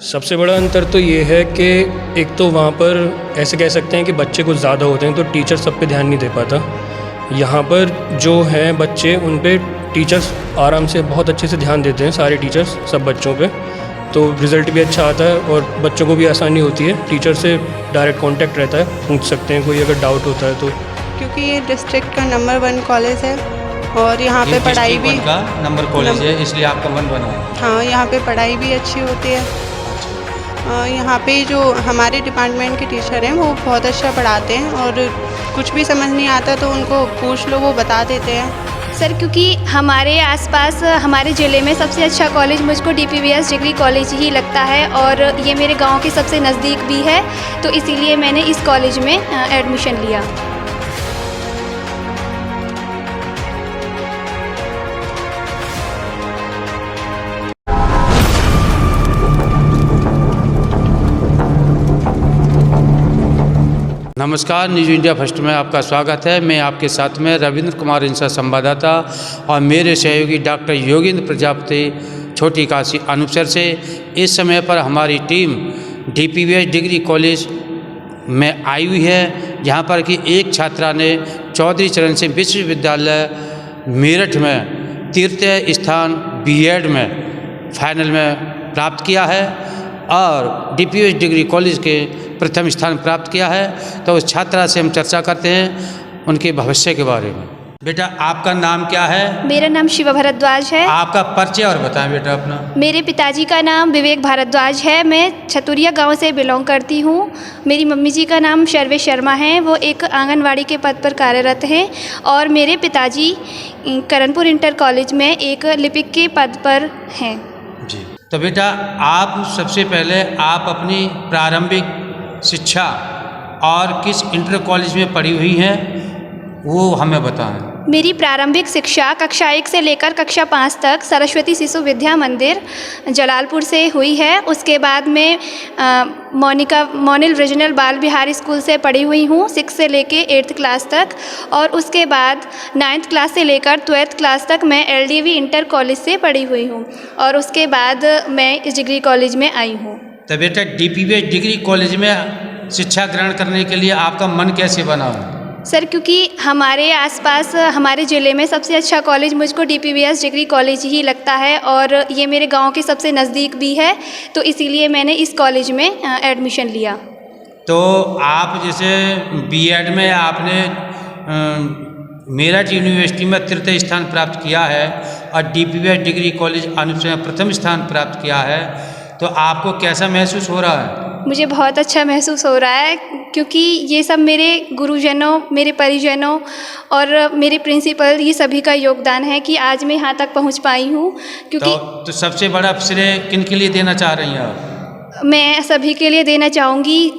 सबसे बड़ा अंतर तो ये है कि एक तो वहाँ पर ऐसे कह सकते हैं कि बच्चे कुछ ज़्यादा होते हैं तो टीचर सब पे ध्यान नहीं दे पाता। यहाँ पर जो हैं बच्चे उन पे टीचर्स आराम से बहुत अच्छे से ध्यान देते हैं, सारे टीचर्स सब बच्चों पे, तो रिज़ल्ट भी अच्छा आता है और बच्चों को भी आसानी होती है। टीचर से डायरेक्ट कांटेक्ट रहता है, पूछ सकते हैं कोई अगर डाउट होता है तो। क्योंकि ये डिस्ट्रिक्ट का नंबर 1 कॉलेज है और यहाँ पे पढ़ाई भी का नंबर कॉलेज है, इसलिए आपका मन बना है। हाँ, यहाँ पे पढ़ाई भी अच्छी होती है। यहाँ पे जो हमारे डिपार्टमेंट के टीचर हैं वो बहुत अच्छा पढ़ाते हैं और कुछ भी समझ नहीं आता तो उनको पूछ लो, वो बता देते हैं। सर, क्योंकि हमारे आसपास हमारे ज़िले में सबसे अच्छा कॉलेज मुझको DPVS डिग्री कॉलेज ही लगता है और ये मेरे गांव के सबसे नज़दीक भी है, तो इसीलिए मैंने इस कॉलेज में एडमिशन लिया। नमस्कार, न्यूज़ इंडिया फर्स्ट में आपका स्वागत है। मैं आपके साथ में रविंद्र कुमार इंसा संवाददाता और मेरे सहयोगी डॉक्टर योगेंद्र प्रजापति छोटी काशी अनूपसर से। इस समय पर हमारी टीम DPVS डिग्री कॉलेज में आई हुई है, जहां पर कि एक छात्रा ने चौधरी चरण सिंह विश्वविद्यालय मेरठ में तृतीय स्थान B.Ed में फाइनल में प्राप्त किया है और DPVS डिग्री कॉलेज के प्रथम स्थान प्राप्त किया है। तो उस छात्रा से हम चर्चा करते हैं उनके भविष्य के बारे में। बेटा, आपका नाम क्या है? मेरा नाम शिवा भारद्वाज है। आपका परिचय और बताएं बेटा अपना। मेरे पिताजी का नाम विवेक भारद्वाज है। मैं छतुरिया गांव से बिलोंग करती हूं। मेरी मम्मी जी का नाम सर्वेश शर्मा है, वो एक आंगनवाड़ी के पद पर कार्यरत हैं और मेरे पिताजी करणपुर इंटर कॉलेज में एक लिपिक के पद पर हैं। जी, तो बेटा आप सबसे पहले आप अपनी प्रारंभिक शिक्षा और किस इंटर कॉलेज में पढ़ी हुई हैं वो हमें बताएं। मेरी प्रारंभिक शिक्षा कक्षा 1 से लेकर कक्षा 5 तक सरस्वती शिशु विद्या मंदिर जलालपुर से हुई है। उसके बाद मैं मोनिल रीजनल बाल विहार स्कूल से पढ़ी हुई हूँ 6 से लेकर 8th क्लास तक, और उसके बाद 9th क्लास से लेकर 12th क्लास तक मैं LDV इंटर कॉलेज से पढ़ी हुई हूँ और उसके बाद मैं इस डिग्री कॉलेज में आई हूँ। तो बेटा DPVS डिग्री कॉलेज में शिक्षा ग्रहण करने के लिए आपका मन कैसे बना? सर, क्योंकि हमारे आसपास हमारे ज़िले में सबसे अच्छा कॉलेज मुझको DPVS डिग्री कॉलेज ही लगता है और ये मेरे गांव के सबसे नज़दीक भी है, तो इसीलिए मैंने इस कॉलेज में एडमिशन लिया। तो आप जैसे B.Ed में आपने मेरठ यूनिवर्सिटी में तृतीय स्थान प्राप्त किया है और DPVS डिग्री कॉलेज अनूपसर में प्रथम स्थान प्राप्त किया है, तो आपको कैसा महसूस हो रहा है? मुझे बहुत अच्छा महसूस हो रहा है, क्योंकि ये सब मेरे गुरुजनों, मेरे परिजनों और मेरे प्रिंसिपल, ये सभी का योगदान है कि आज मैं यहाँ तक पहुँच पाई हूँ। क्योंकि तो सबसे बड़ा श्रेय किन के लिए देना चाह रही हैं आप? मैं सभी के लिए देना चाहूँगी,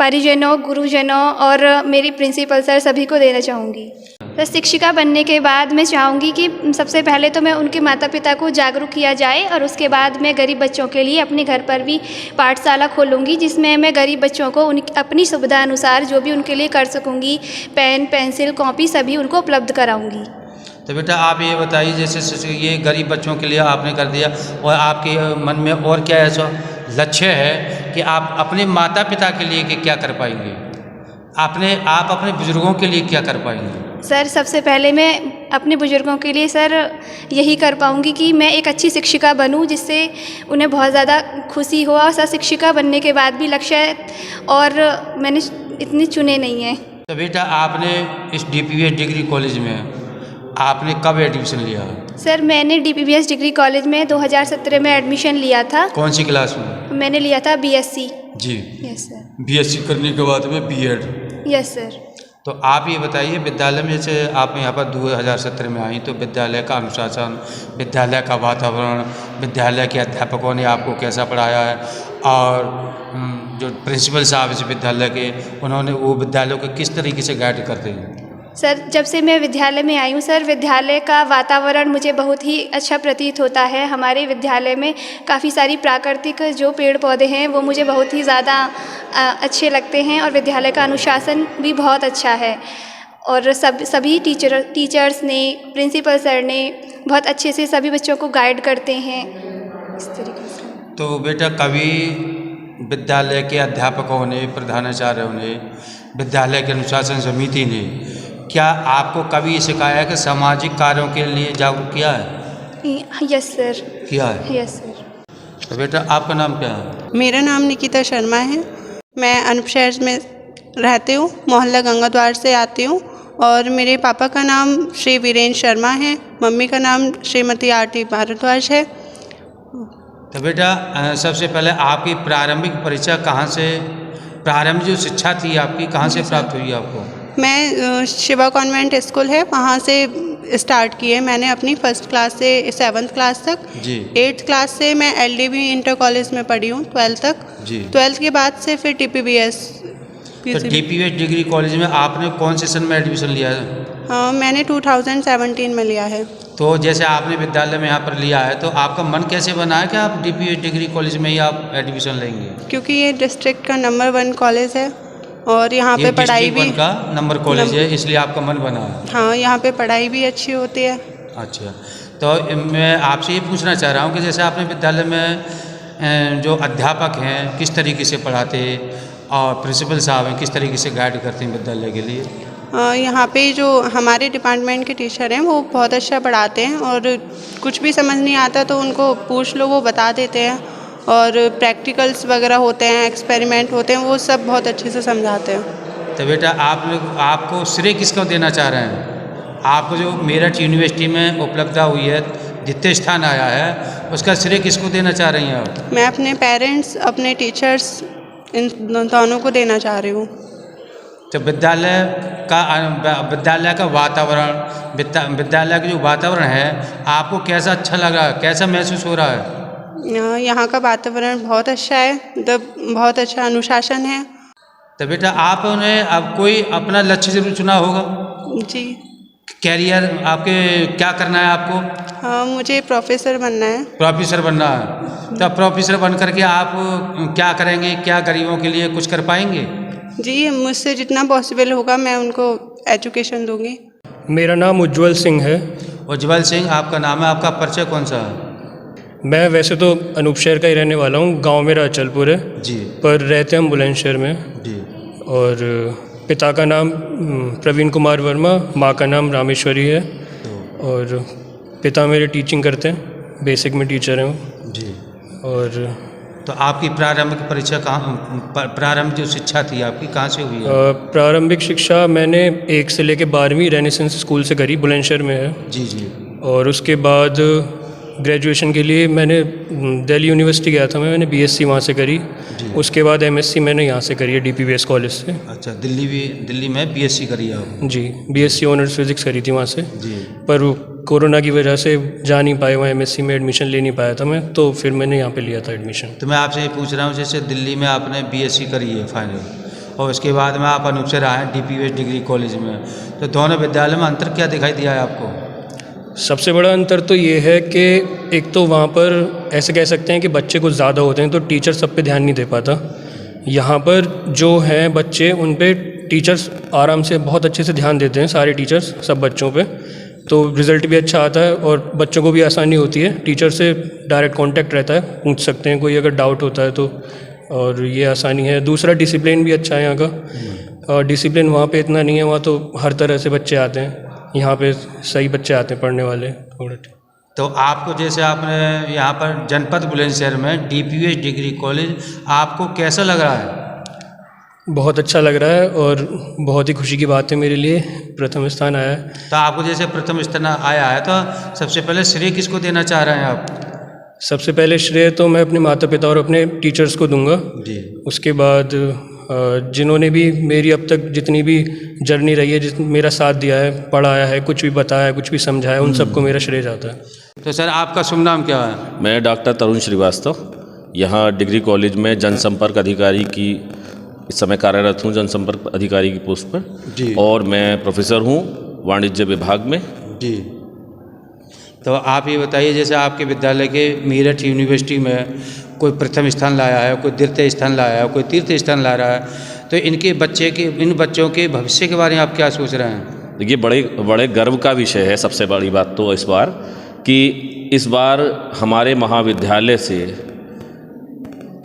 परिजनों, गुरुजनों और मेरी प्रिंसिपल सर, सभी को देना चाहूँगी। तो शिक्षिका बनने के बाद मैं चाहूँगी कि सबसे पहले तो मैं उनके माता पिता को जागरूक किया जाए और उसके बाद मैं गरीब बच्चों के लिए अपने घर पर भी पाठशाला खोलूँगी, जिसमें मैं गरीब बच्चों को अपनी सुविधा अनुसार जो भी उनके लिए कर सकूँगी, पेन, पेंसिल, कॉपी सभी उनको उपलब्ध कराऊँगी। तो बेटा आप ये बताइए, जैसे ये गरीब बच्चों के लिए आपने कर दिया और आपके मन में और क्या ऐसा लक्ष्य है कि आप अपने माता पिता के लिए क्या कर पाएंगे? आप अपने बुजुर्गों के लिए क्या कर पाएंगे? सर, सबसे पहले मैं अपने बुजुर्गों के लिए सर यही कर पाऊँगी कि मैं एक अच्छी शिक्षिका बनूँ, जिससे उन्हें बहुत ज़्यादा खुशी हो। और सर, शिक्षिका बनने के बाद भी लक्ष्य और मैंने इतने चुने नहीं हैं। तो बेटा आपने इस DPVS डिग्री कॉलेज में आपने कब एडमिशन लिया? सर, मैंने DPVS डिग्री कॉलेज में 2017 में एडमिशन लिया था। कौन सी क्लास में? मैंने लिया था BSc। जी, यस सर। BSc करने के बाद में B.Ed। Yes sir. तो आप ये बताइए, विद्यालय में जैसे आप यहाँ पर 2017 में आई, तो विद्यालय का अनुशासन, विद्यालय का वातावरण, विद्यालय के अध्यापकों ने आपको कैसा पढ़ाया है और जो प्रिंसिपल साहब इस विद्यालय के, उन्होंने वो विद्यालयों को किस तरीके से गाइड करते हैं? सर, जब से मैं विद्यालय में आई हूँ सर, विद्यालय का वातावरण मुझे बहुत ही अच्छा प्रतीत होता है। हमारे विद्यालय में काफ़ी सारी प्राकृतिक जो पेड़ पौधे हैं वो मुझे बहुत ही ज़्यादा अच्छे लगते हैं, और विद्यालय का अनुशासन भी बहुत अच्छा है। और सभी टीचर्स ने, प्रिंसिपल सर ने बहुत अच्छे से सभी बच्चों को गाइड करते हैं, इस तरीके से। तो बेटा, कभी विद्यालय के अध्यापकों ने, प्रधानाचार्यों ने, विद्यालय के अनुशासन समिति ने क्या आपको कभी सिखाया है कि सामाजिक कार्यों के लिए जागरूक किया है? Yes sir. किया है? Yes sir. तो बेटा, आपका नाम क्या है? मेरा नाम निकिता शर्मा है। मैं अनूप शहर में रहती हूँ, मोहल्ला गंगा द्वार से आती हूँ। और मेरे पापा का नाम श्री वीरेंद्र शर्मा है, मम्मी का नाम श्रीमती आरती भारद्वाज है। तो बेटा, सबसे पहले आपकी प्रारंभिक परीक्षा कहाँ से, प्रारंभिक जो शिक्षा थी आपकी कहाँ से प्राप्त हुई आपको? मैं शिवा कॉन्वेंट स्कूल है, वहाँ से स्टार्ट की है मैंने अपनी फर्स्ट क्लास से 7th क्लास तक जी। 8th क्लास से मैं LDB इंटर कॉलेज में पढ़ी हूँ 12th तक जी। 12th के बाद से फिर TPBS। तो DPBS डिग्री कॉलेज में आपने कौन सेशन में एडमिशन लिया है? मैंने 2017 में लिया है। तो जैसे आपने विद्यालय में यहाँ पर लिया है, तो आपका मन कैसे बना है कि आप DPBS डिग्री कॉलेज में ही आप एडमिशन लेंगे? क्योंकि ये डिस्ट्रिक्ट का नंबर 1 कॉलेज है और यहाँ पे पढ़ाई भी का नंबर कॉलेज है, इसलिए आपका मन बना है। हाँ, यहाँ पे पढ़ाई भी अच्छी होती है। अच्छा, तो मैं आपसे ये पूछना चाह रहा हूँ कि जैसे आपने विद्यालय में जो अध्यापक हैं किस तरीके से पढ़ाते और प्रिंसिपल साहब हैं किस तरीके से गाइड करते हैं विद्यालय के लिए? यहाँ पे जो हमारे डिपार्टमेंट के टीचर हैं वो बहुत अच्छा पढ़ाते हैं, और कुछ भी समझ नहीं आता तो उनको पूछ लो, वो बता देते हैं। और प्रैक्टिकल्स वगैरह होते हैं, एक्सपेरिमेंट होते हैं, वो सब बहुत अच्छे से समझाते हैं। तो बेटा, आप लोग आपको श्रेय किसको देना चाह रहे हैं? आपको जो मेरठ यूनिवर्सिटी में उपलब्धता हुई है, द्वितीय स्थान आया है, उसका श्रेय किसको देना चाह रही हैं आप? मैं अपने पेरेंट्स, अपने टीचर्स, इन दोनों को देना चाह रही हूँ। तो विद्यालय का वातावरण, विद्यालय का जो वातावरण है आपको कैसा अच्छा लग रहा है, कैसा महसूस हो रहा है? यहाँ का वातावरण बहुत अच्छा है, मतलब बहुत अच्छा अनुशासन है। तो बेटा, आपने अब कोई अपना लक्ष्य जरूर चुना होगा? जी। कैरियर आपके क्या करना है आपको? हाँ, मुझे प्रोफेसर बनना है। प्रोफेसर बनना है। तो प्रोफेसर बन करके आप क्या करेंगे, क्या गरीबों के लिए कुछ कर पाएंगे? जी, मुझसे जितना पॉसिबल होगा मैं उनको एजुकेशन दूंगी। मेरा नाम उज्ज्वल सिंह है। उज्ज्वल सिंह आपका नाम है, आपका परिचय कौन सा है? मैं वैसे तो अनूप शहर का ही रहने वाला हूँ, गांव मेरा अचलपुर है जी। पर रहते हम बुलंदशहर में जी। और पिता का नाम प्रवीण कुमार वर्मा, माँ का नाम रामेश्वरी है। और पिता मेरे टीचिंग करते हैं, बेसिक में टीचर हैं वो। जी। और तो आपकी प्रारंभिक परीक्षा कहाँ, प्रारंभिक जो शिक्षा थी आपकी कहाँ से हुई है? प्रारंभिक शिक्षा मैंने 1 से लेकर 12वीं रेनेसेंस स्कूल से करी, बुलंदशहर में है। जी जी। और उसके बाद ग्रेजुएशन के लिए मैंने दिल्ली यूनिवर्सिटी गया था, मैंने BSc वहाँ से करी। उसके बाद MSc मैंने यहाँ से करी है DPBS कॉलेज से। अच्छा, दिल्ली में BSc करी आप? जी, BSc ऑनर्स फिजिक्स करी थी वहाँ से। जी। पर कोरोना की वजह से जा नहीं पाए वहाँ, MSc में एडमिशन ले नहीं पाया था मैं, तो फिर मैंने यहाँ पे लिया था एडमिशन। तो मैं आपसे ये पूछ रहा हूँ, जैसे दिल्ली में आपने BSc करी है फाइनल, और उसके बाद में आप अनूप से आए DPBS डिग्री कॉलेज में, तो दोनों विद्यालय में अंतर क्या दिखाई दिया है आपको? सबसे बड़ा अंतर तो ये है कि एक तो वहाँ पर ऐसे कह सकते हैं कि बच्चे कुछ ज़्यादा होते हैं तो टीचर सब पे ध्यान नहीं दे पाता। यहाँ पर जो हैं बच्चे, उन पे टीचर्स आराम से बहुत अच्छे से ध्यान देते हैं, सारे टीचर्स सब बच्चों पे, तो रिज़ल्ट भी अच्छा आता है और बच्चों को भी आसानी होती है। टीचर से डायरेक्ट कांटेक्ट रहता है, पूछ सकते हैं कोई अगर डाउट होता है तो, और ये आसानी है। दूसरा डिसिप्लिन भी अच्छा है यहाँ का, और डिसिप्लिन वहाँ पे इतना नहीं है, वहाँ तो हर तरह से बच्चे आते हैं, यहाँ पे सही बच्चे आते हैं पढ़ने वाले थोड़े। तो आपको जैसे आपने यहाँ पर जनपद बुलंदशहर में DPBS डिग्री कॉलेज, आपको कैसा लग रहा है? बहुत अच्छा लग रहा है और बहुत ही खुशी की बात है मेरे लिए, प्रथम स्थान आया है। तो आपको जैसे प्रथम स्थान आया है तो सबसे पहले श्रेय किसको देना चाह रहे हैं आप? सबसे पहले श्रेय तो मैं अपने माता पिता और अपने टीचर्स को दूंगा जी। उसके बाद जिन्होंने भी मेरी अब तक जितनी भी जर्नी रही है, मेरा साथ दिया है, पढ़ाया है, कुछ भी बताया है, कुछ भी समझाया, उन सबको मेरा श्रेय जाता है। तो सर, आपका शुभ नाम क्या है? मैं डॉक्टर तरुण श्रीवास्तव यहाँ डिग्री कॉलेज में जनसंपर्क अधिकारी की इस समय कार्यरत हूँ जनसंपर्क अधिकारी की पोस्ट पर जी। और मैं प्रोफेसर हूँ वाणिज्य विभाग में। जी। तो आप ये बताइए, जैसे आपके विद्यालय के मेरठ यूनिवर्सिटी में कोई प्रथम स्थान लाया है, कोई द्वितीय स्थान लाया है, कोई तीसरे स्थान ला रहा है, तो इन बच्चों के भविष्य के बारे में आप क्या सोच रहे हैं? देखिए, बड़े गर्व का विषय है। सबसे बड़ी बात तो इस बार कि इस बार हमारे महाविद्यालय से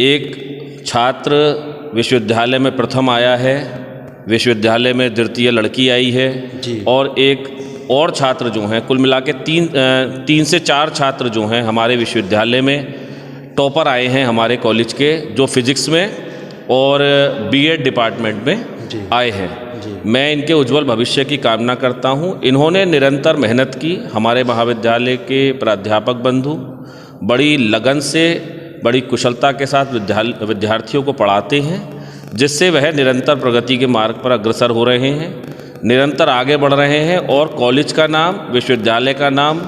एक छात्र विश्वविद्यालय में प्रथम आया है, विश्वविद्यालय में द्वितीय लड़की आई है जी। और एक और छात्र जो हैं, कुल मिला के तीन से चार छात्र जो हैं हमारे विश्वविद्यालय में टॉपर आए हैं हमारे कॉलेज के, जो फिजिक्स में और बीएड डिपार्टमेंट में आए हैं। मैं इनके उज्जवल भविष्य की कामना करता हूं। इन्होंने निरंतर मेहनत की। हमारे महाविद्यालय के प्राध्यापक बंधु बड़ी लगन से, बड़ी कुशलता के साथ विद्यार्थियों को पढ़ाते हैं, जिससे वह निरंतर प्रगति के मार्ग पर अग्रसर हो रहे हैं, निरंतर आगे बढ़ रहे हैं और कॉलेज का नाम, विश्वविद्यालय का नाम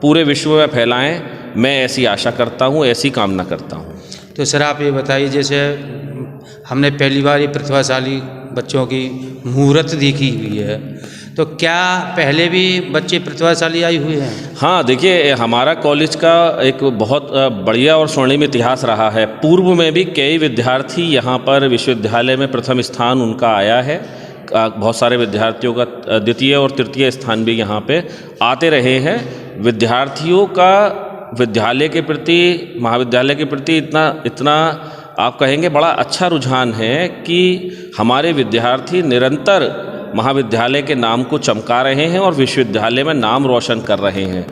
पूरे विश्व में फैलाएं। मैं ऐसी आशा करता हूं, ऐसी कामना करता हूं। तो सर आप ये बताइए, जैसे हमने पहली बार ये प्रतिभाशाली बच्चों की मुहूर्त देखी हुई है, तो क्या पहले भी बच्चे प्रतिभाशाली आए हुए हैं? हाँ, देखिए, हमारा कॉलेज का एक बहुत बढ़िया और स्वर्णिम इतिहास रहा है। पूर्व में भी कई विद्यार्थी यहाँ पर विश्वविद्यालय में प्रथम स्थान उनका आया है। बहुत सारे विद्यार्थियों का द्वितीय और तृतीय स्थान भी यहाँ पे आते रहे हैं। विद्यार्थियों का विद्यालय के प्रति, महाविद्यालय के प्रति इतना आप कहेंगे बड़ा अच्छा रुझान है कि हमारे विद्यार्थी निरंतर महाविद्यालय के नाम को चमका रहे हैं और विश्वविद्यालय में नाम रोशन कर रहे हैं।